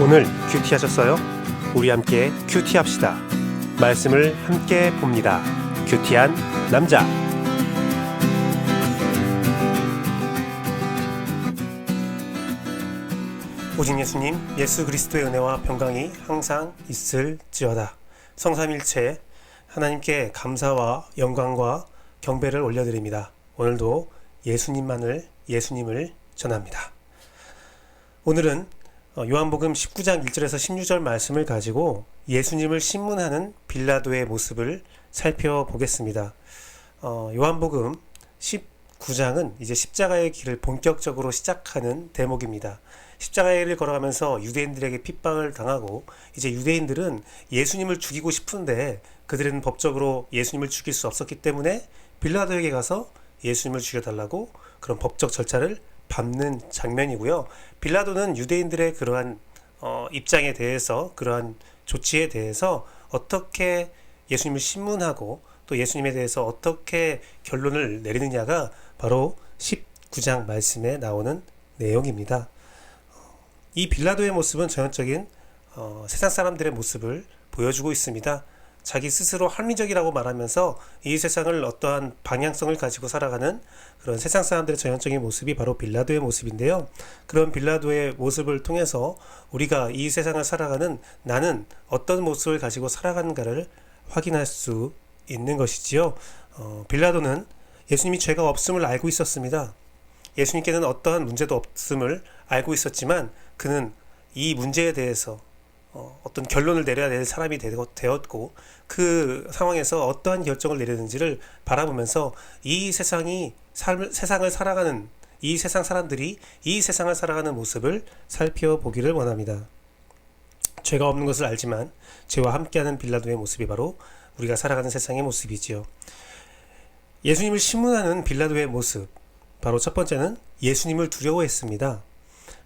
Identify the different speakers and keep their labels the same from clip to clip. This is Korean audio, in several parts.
Speaker 1: 오늘 큐티하셨어요? 우리 함께 큐티합시다. 말씀을 함께 봅니다. 큐티한 남자. 오직 예수님, 예수 그리스도의 은혜와 평강이 항상 있을지어다. 성삼일체 하나님께 감사와 영광과 경배를 올려드립니다. 오늘도 예수님을 전합니다. 오늘은 요한복음 19장 1절에서 16절 말씀을 가지고 예수님을 신문하는 빌라도의 모습을 살펴보겠습니다. 요한복음 19장은 이제 십자가의 길을 본격적으로 시작하는 대목입니다. 십자가의 길을 걸어가면서 유대인들에게 핍박을 당하고 이제 유대인들은 예수님을 죽이고 싶은데 그들은 법적으로 예수님을 죽일 수 없었기 때문에 빌라도에게 가서 예수님을 죽여달라고 그런 법적 절차를 밟는 장면이고요. 빌라도는 유대인들의 그러한 입장에 대해서, 그러한 조치에 대해서 어떻게 예수님을 신문하고 또 예수님에 대해서 어떻게 결론을 내리느냐가 바로 19장 말씀에 나오는 내용입니다. 이 빌라도의 모습은 전형적인 세상 사람들의 모습을 보여주고 있습니다. 자기 스스로 합리적이라고 말하면서 이 세상을 어떠한 방향성을 가지고 살아가는 그런 세상 사람들의 전형적인 모습이 바로 빌라도의 모습인데요. 그런 빌라도의 모습을 통해서 우리가 이 세상을 살아가는 나는 어떤 모습을 가지고 살아가는가를 확인할 수 있는 것이지요. 빌라도는 예수님이 죄가 없음을 알고 있었습니다. 예수님께는 어떠한 문제도 없음을 알고 있었지만 그는 이 문제에 대해서 어떤 결론을 내려야 될 사람이 되었고 그 상황에서 어떠한 결정을 내리는지를 바라보면서 이 세상을 살아가는 이 세상 사람들이 이 세상을 살아가는 모습을 살펴보기를 원합니다. 죄가 없는 것을 알지만 죄와 함께하는 빌라도의 모습이 바로 우리가 살아가는 세상의 모습이지요. 예수님을 신문하는 빌라도의 모습, 바로 첫 번째는 예수님을 두려워했습니다.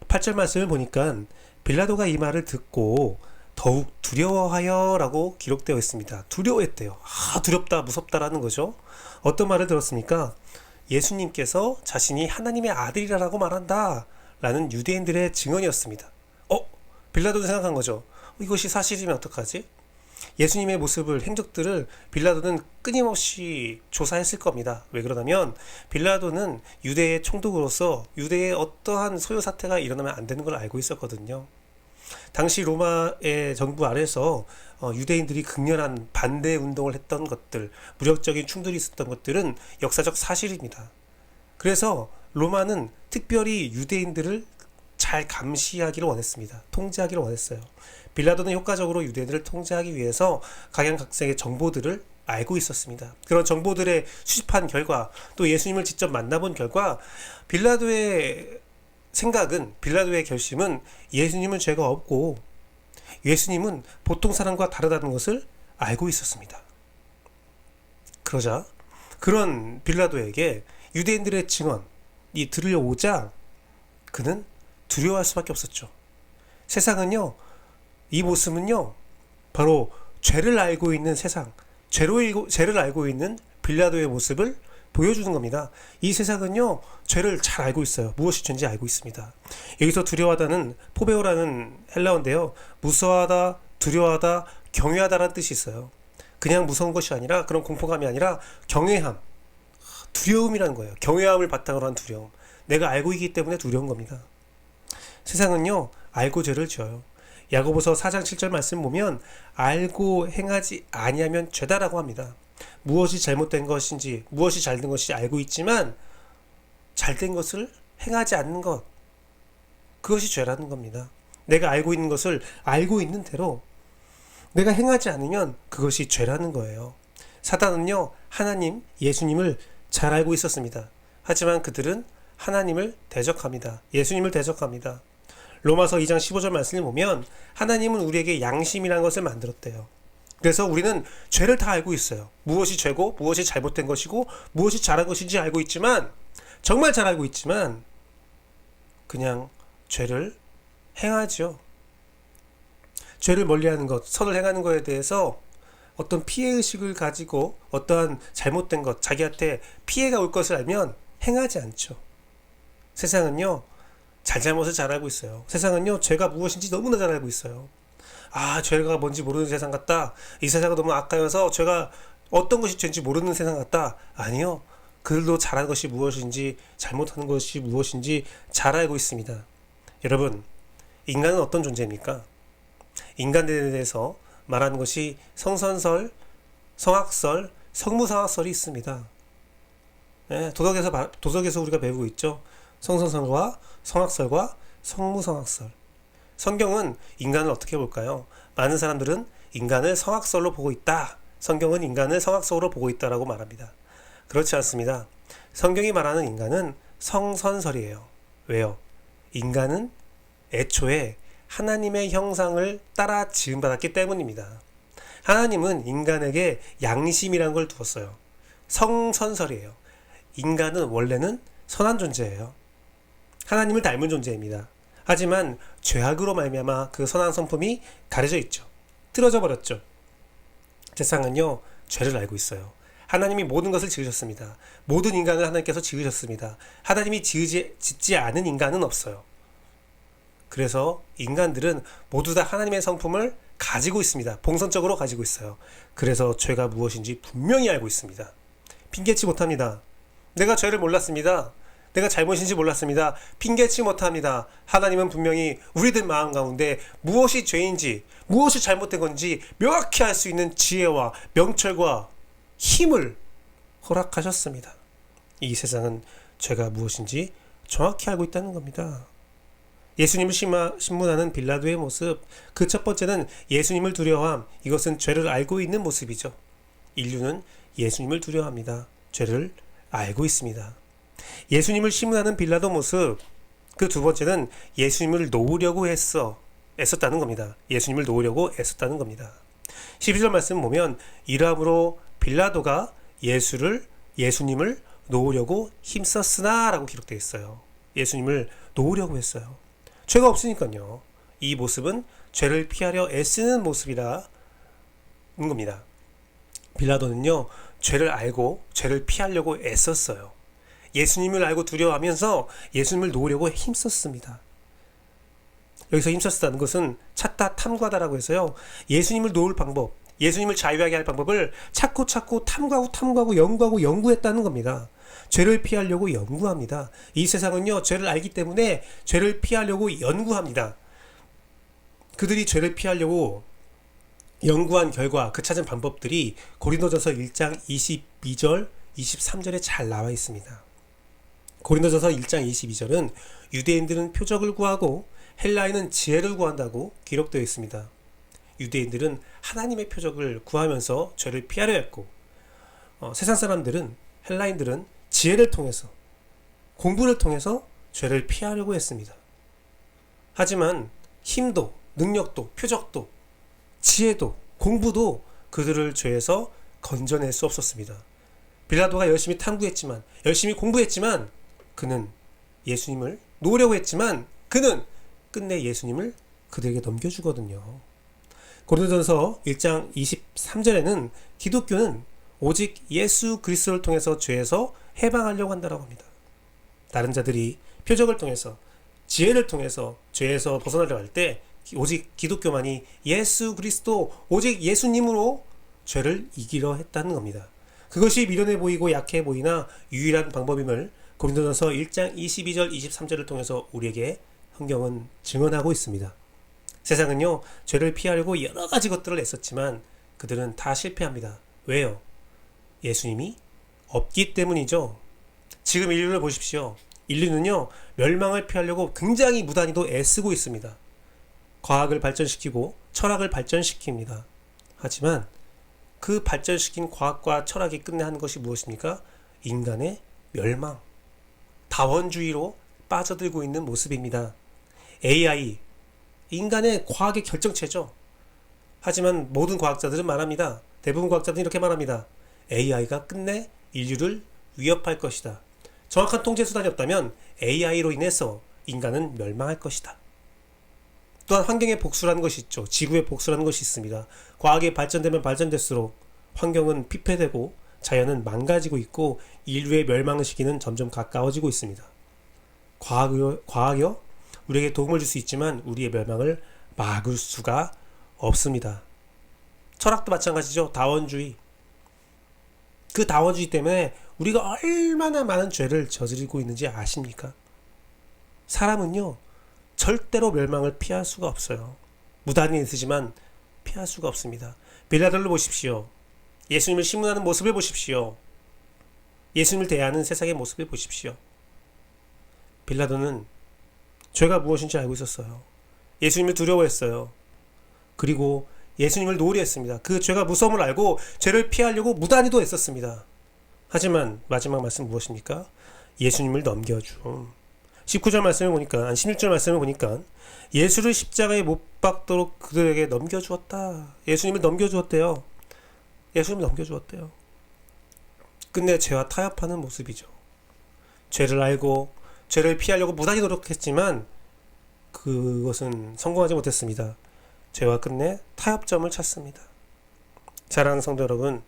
Speaker 1: 8절 말씀을 보니까 빌라도가 이 말을 듣고 더욱 두려워하여 라고 기록되어 있습니다. 두려워했대요. 두렵다, 무섭다라는 거죠. 어떤 말을 들었습니까? 예수님께서 자신이 하나님의 아들이라고 말한다 라는 유대인들의 증언이었습니다. 빌라도도 생각한 거죠. 이것이 사실이면 어떡하지? 예수님의 모습을, 행적들을 빌라도는 끊임없이 조사했을 겁니다. 왜 그러냐면 빌라도는 유대의 총독으로서 유대의 어떠한 소요 사태가 일어나면 안 되는 걸 알고 있었거든요. 당시 로마의 정부 아래서 유대인들이 극렬한 반대 운동을 했던 것들, 무력적인 충돌이 있었던 것들은 역사적 사실입니다. 그래서 로마는 특별히 유대인들을 잘 감시하기를 원했습니다. 통제하기를 원했어요. 빌라도는 효과적으로 유대인들을 통제하기 위해서 각양각색의 정보들을 알고 있었습니다. 그런 정보들의 수집한 결과 또 예수님을 직접 만나본 결과 빌라도의 생각은, 빌라도의 결심은 예수님은 죄가 없고 예수님은 보통 사람과 다르다는 것을 알고 있었습니다. 그러자 그런 빌라도에게 유대인들의 증언이 들려오자 그는 두려워할 수밖에 없었죠. 세상은요, 이 모습은요, 바로 죄를 알고 있는 세상, 죄를 알고 있는 빌라도의 모습을 보여주는 겁니다. 이 세상은요, 죄를 잘 알고 있어요. 무엇이 죄인지 알고 있습니다. 여기서 두려워하다는 포베오라는 헬라어인데요, 무서워하다, 두려워하다, 경외하다라는 뜻이 있어요. 그냥 무서운 것이 아니라, 그런 공포감이 아니라 경외함, 두려움이라는 거예요. 경외함을 바탕으로 한 두려움. 내가 알고 있기 때문에 두려운 겁니다. 세상은요, 알고 죄를 지어요. 야고보서 4장 7절 말씀 보면 알고 행하지 아니하면 죄다라고 합니다. 무엇이 잘못된 것인지 무엇이 잘된 것인지 알고 있지만 잘된 것을 행하지 않는 것, 그것이 죄라는 겁니다. 내가 알고 있는 것을 알고 있는 대로 내가 행하지 않으면 그것이 죄라는 거예요. 사단은요, 하나님, 예수님을 잘 알고 있었습니다. 하지만 그들은 하나님을 대적합니다. 예수님을 대적합니다. 로마서 2장 15절 말씀을 보면 하나님은 우리에게 양심이라는 것을 만들었대요. 그래서 우리는 죄를 다 알고 있어요. 무엇이 죄고 무엇이 잘못된 것이고 무엇이 잘한 것인지 알고 있지만, 정말 잘 알고 있지만 그냥 죄를 행하죠. 죄를 멀리하는 것, 선을 행하는 것에 대해서 어떤 피해의식을 가지고 어떠한 잘못된 것, 자기한테 피해가 올 것을 알면 행하지 않죠. 세상은요, 잘잘못을 잘 알고 있어요. 세상은요, 죄가 무엇인지 너무나 잘 알고 있어요. 아, 죄가 뭔지 모르는 세상 같다. 이 세상은 너무 악하여서 죄가 어떤 것이 죄인지 모르는 세상 같다. 아니요. 그들도 잘하는 것이 무엇인지, 잘못하는 것이 무엇인지 잘 알고 있습니다. 여러분, 인간은 어떤 존재입니까? 인간에 대해서 말하는 것이 성선설, 성악설, 성무성악설이 있습니다. 네, 도덕에서 우리가 배우고 있죠. 성선설과 성악설과 성무성악설. 성경은 인간을 어떻게 볼까요? 많은 사람들은 인간을 성악설로 보고 있다. 성경은 인간을 성악설로 보고 있다라고 말합니다. 그렇지 않습니다. 성경이 말하는 인간은 성선설이에요. 왜요? 인간은 애초에 하나님의 형상을 따라 지음받았기 때문입니다. 하나님은 인간에게 양심이란 걸 두었어요. 성선설이에요. 인간은 원래는 선한 존재예요. 하나님을 닮은 존재입니다. 하지만 죄악으로 말미암아 그 선한 성품이 가려져 있죠. 틀어져 버렸죠. 세상은요, 죄를 알고 있어요. 하나님이 모든 것을 지으셨습니다. 모든 인간을 하나님께서 지으셨습니다. 하나님이 짓지 않은 인간은 없어요. 그래서 인간들은 모두 다 하나님의 성품을 가지고 있습니다. 봉선적으로 가지고 있어요. 그래서 죄가 무엇인지 분명히 알고 있습니다. 핑계치 못합니다. 내가 죄를 몰랐습니다. 내가 잘못인지 몰랐습니다. 핑계치 못합니다. 하나님은 분명히 우리들 마음 가운데 무엇이 죄인지, 무엇이 잘못된 건지 명확히 알 수 있는 지혜와 명철과 힘을 허락하셨습니다. 이 세상은 죄가 무엇인지 정확히 알고 있다는 겁니다. 예수님을 신문하는 빌라도의 모습, 그 첫 번째는 예수님을 두려워함. 이것은 죄를 알고 있는 모습이죠. 인류는 예수님을 두려워합니다. 죄를 알고 있습니다. 예수님을 신문하는 빌라도 모습, 그 두 번째는 예수님을 놓으려고 애썼다는 겁니다. 예수님을 놓으려고 애썼다는 겁니다. 12절 말씀 보면 이러함으로 빌라도가 예수님을 놓으려고 힘썼으나 라고 기록되어 있어요. 예수님을 놓으려고 했어요. 죄가 없으니까요. 이 모습은 죄를 피하려 애쓰는 모습이라는 겁니다. 빌라도는요, 죄를 알고 죄를 피하려고 애썼어요. 예수님을 알고 두려워하면서 예수님을 놓으려고 힘썼습니다. 여기서 힘썼다는 것은 찾다 탐구하다라고 해서요, 예수님을 놓을 방법, 예수님을 자유하게 할 방법을 찾고 탐구하고 연구했다는 겁니다. 죄를 피하려고 연구합니다. 이 세상은요, 죄를 알기 때문에 죄를 피하려고 연구합니다. 그들이 죄를 피하려고 연구한 결과 그 찾은 방법들이 고린도전서 1장 22절, 23절에 잘 나와 있습니다. 고린도전서 1장 22절은 유대인들은 표적을 구하고 헬라인은 지혜를 구한다고 기록되어 있습니다. 유대인들은 하나님의 표적을 구하면서 죄를 피하려 했고, 세상 사람들은, 헬라인들은 지혜를 통해서, 공부를 통해서 죄를 피하려고 했습니다. 하지만 힘도, 능력도, 표적도, 지혜도, 공부도 그들을 죄에서 건져낼 수 없었습니다. 빌라도가 열심히 탐구했지만, 열심히 공부했지만, 그는 예수님을 놓으려고 했지만, 그는 끝내 예수님을 그들에게 넘겨주거든요. 고린도전서 1장 23절에는 기독교는 오직 예수 그리스도를 통해서 죄에서 해방하려고 한다고 합니다. 다른 자들이 표적을 통해서, 지혜를 통해서 죄에서 벗어나려고 할 때 오직 기독교만이 예수 그리스도, 오직 예수님으로 죄를 이기려 했다는 겁니다. 그것이 미련해 보이고 약해 보이나 유일한 방법임을 고린도전서 1장 22절 23절을 통해서 우리에게 성경은 증언하고 있습니다. 세상은요, 죄를 피하려고 여러 가지 것들을 애썼지만 그들은 다 실패합니다. 왜요? 예수님이 없기 때문이죠. 지금 인류를 보십시오. 인류는요, 멸망을 피하려고 굉장히 무단히도 애쓰고 있습니다. 과학을 발전시키고 철학을 발전시킵니다. 하지만 그 발전시킨 과학과 철학이 끝내 하는 것이 무엇입니까? 인간의 멸망, 다원주의로 빠져들고 있는 모습입니다. AI, 인간의 과학의 결정체죠. 하지만 모든 과학자들은 말합니다. 대부분 과학자들은 이렇게 말합니다. AI가 끝내 인류를 위협할 것이다. 정확한 통제 수단이 없다면 AI로 인해서 인간은 멸망할 것이다. 또한 환경의 복수라는 것이 있죠. 지구의 복수라는 것이 있습니다. 과학이 발전되면 발전될수록 환경은 피폐되고 자연은 망가지고 있고 인류의 멸망 시기는 점점 가까워지고 있습니다. 과학이요? 우리에게 도움을 줄 수 있지만 우리의 멸망을 막을 수가 없습니다. 철학도 마찬가지죠. 다원주의. 그 다원주의 때문에 우리가 얼마나 많은 죄를 저지르고 있는지 아십니까? 사람은요, 절대로 멸망을 피할 수가 없어요. 무단히 있으지만 피할 수가 없습니다. 빌라도를 보십시오. 예수님을 신문하는 모습을 보십시오. 예수님을 대하는 세상의 모습을 보십시오. 빌라도는 죄가 무엇인지 알고 있었어요. 예수님을 두려워했어요. 그리고 예수님을 노리했습니다. 그 죄가 무서움을 알고 죄를 피하려고 무단히도 했었습니다. 하지만 마지막 말씀 무엇입니까? 예수님을 넘겨줌. 19절 말씀을 보니까, 16절 말씀을 보니까 예수를 십자가에 못 박도록 그들에게 넘겨주었다. 예수님을 넘겨주었대요. 예수님을 넘겨주었대요. 끝내 죄와 타협하는 모습이죠. 죄를 알고 죄를 피하려고 무단히 노력했지만 그것은 성공하지 못했습니다. 죄와 끝내 타협점을 찾습니다. 사랑하는 성도 여러분,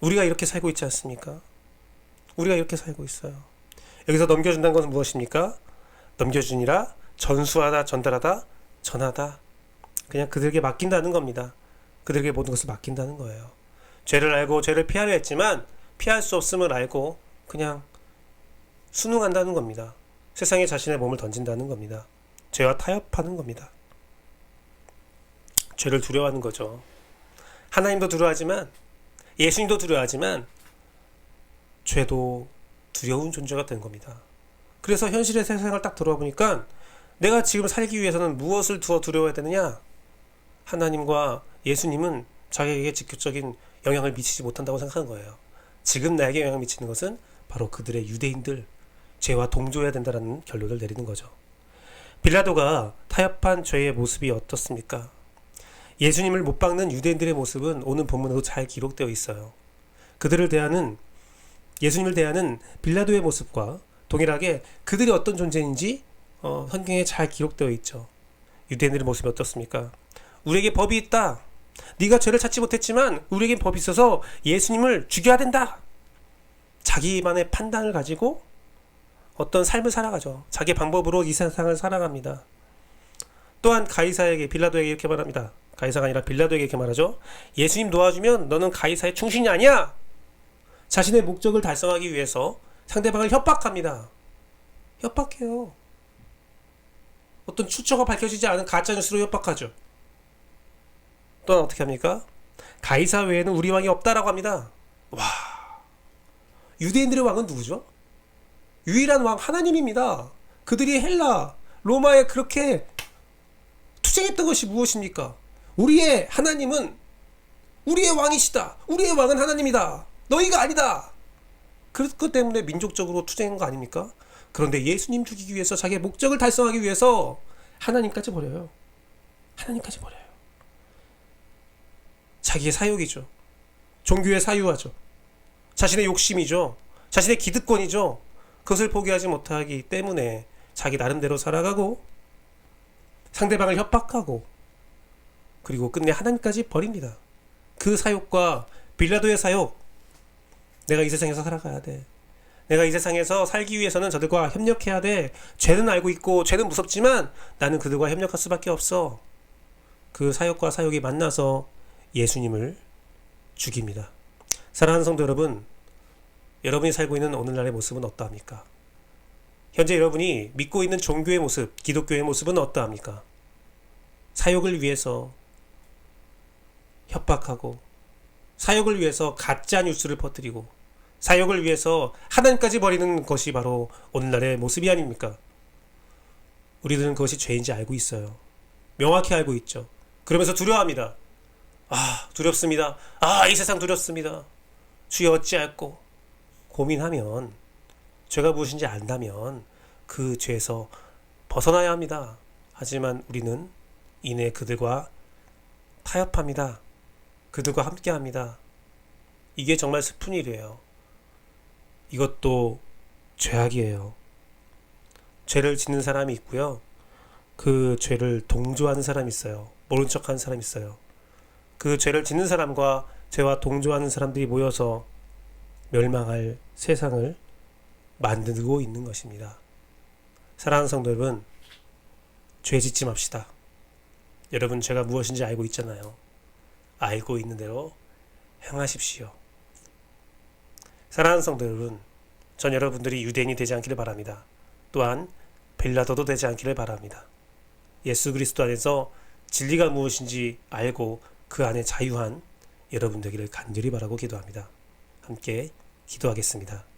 Speaker 1: 우리가 이렇게 살고 있지 않습니까? 우리가 이렇게 살고 있어요. 여기서 넘겨준다는 것은 무엇입니까? 넘겨주니라, 전수하다, 전달하다, 전하다. 그냥 그들에게 맡긴다는 겁니다. 그들에게 모든 것을 맡긴다는 거예요. 죄를 알고 죄를 피하려 했지만 피할 수 없음을 알고 그냥 순응한다는 겁니다. 세상에 자신의 몸을 던진다는 겁니다. 죄와 타협하는 겁니다. 죄를 두려워하는 거죠. 하나님도 두려워하지만, 예수님도 두려워하지만 죄도 두려운 존재가 된 겁니다. 그래서 현실의 세상을 딱 들어보니까 내가 지금 살기 위해서는 무엇을 더 두려워해야 되느냐? 하나님과 예수님은 자기에게 직접적인 영향을 미치지 못한다고 생각하는 거예요. 지금 나에게 영향을 미치는 것은 바로 그들의 유대인들, 죄와 동조해야 된다는 결론을 내리는 거죠. 빌라도가 타협한 죄의 모습이 어떻습니까? 예수님을 못 박는 유대인들의 모습은 오늘 본문에도 잘 기록되어 있어요. 그들을 대하는, 예수님을 대하는 빌라도의 모습과 동일하게 그들이 어떤 존재인지 성경에 잘 기록되어 있죠. 유대인들의 모습이 어떻습니까? 우리에게 법이 있다. 네가 죄를 찾지 못했지만 우리에게 법이 있어서 예수님을 죽여야 된다. 자기만의 판단을 가지고 어떤 삶을 살아가죠. 자기 방법으로 이 세상을 살아갑니다. 또한 가이사에게, 빌라도에게 이렇게 말합니다. 가이사가 아니라 빌라도에게 이렇게 말하죠. 예수님 도와주면 너는 가이사의 충신이 아니야. 자신의 목적을 달성하기 위해서 상대방을 협박합니다. 협박해요. 어떤 출처가 밝혀지지 않은 가짜뉴스로 협박하죠. 또한 어떻게 합니까? 가이사 외에는 우리 왕이 없다라고 합니다. 와, 유대인들의 왕은 누구죠? 유일한 왕 하나님입니다. 그들이 헬라, 로마에 그렇게 투쟁했던 것이 무엇입니까? 우리의 하나님은 우리의 왕이시다. 우리의 왕은 하나님이다. 너희가 아니다. 그것 때문에 민족적으로 투쟁한 거 아닙니까? 그런데 예수님 죽이기 위해서, 자기의 목적을 달성하기 위해서 하나님까지 버려요. 하나님까지 버려요. 자기의 사욕이죠. 종교의 사유화죠. 자신의 욕심이죠. 자신의 기득권이죠. 그것을 포기하지 못하기 때문에 자기 나름대로 살아가고 상대방을 협박하고 그리고 끝내 하나님까지 버립니다. 그 사욕과 빌라도의 사욕, 내가 이 세상에서 살아가야 돼. 내가 이 세상에서 살기 위해서는 저들과 협력해야 돼. 죄는 알고 있고 죄는 무섭지만 나는 그들과 협력할 수밖에 없어. 그 사욕과 사욕이 만나서 예수님을 죽입니다. 사랑하는 성도 여러분, 여러분이 살고 있는 오늘날의 모습은 어떠합니까? 현재 여러분이 믿고 있는 종교의 모습, 기독교의 모습은 어떠합니까? 사욕을 위해서 협박하고, 사욕을 위해서 가짜 뉴스를 퍼뜨리고, 사욕을 위해서 하나님까지 버리는 것이 바로 오늘날의 모습이 아닙니까? 우리들은 그것이 죄인지 알고 있어요. 명확히 알고 있죠. 그러면서 두려워합니다. 두렵습니다. 이 세상 두렵습니다. 주여 어찌할꼬? 고민하면, 죄가 무엇인지 안다면 그 죄에서 벗어나야 합니다. 하지만 우리는 이내 그들과 타협합니다. 그들과 함께합니다. 이게 정말 슬픈 일이에요. 이것도 죄악이에요. 죄를 짓는 사람이 있고요. 그 죄를 동조하는 사람이 있어요. 모른 척하는 사람이 있어요. 그 죄를 짓는 사람과 죄와 동조하는 사람들이 모여서 멸망할 세상을 만들고 있는 것입니다. 사랑하는 성도 여러분, 죄 짓지 맙시다. 여러분 죄가 무엇인지 알고 있잖아요. 알고 있는 대로 행하십시오. 사랑하는 성도 여러분, 전 여러분들이 유대인이 되지 않기를 바랍니다. 또한 빌라도도 되지 않기를 바랍니다. 예수 그리스도 안에서 진리가 무엇인지 알고 그 안에 자유한 여러분 되기를 간절히 바라고 기도합니다. 함께 기도하겠습니다.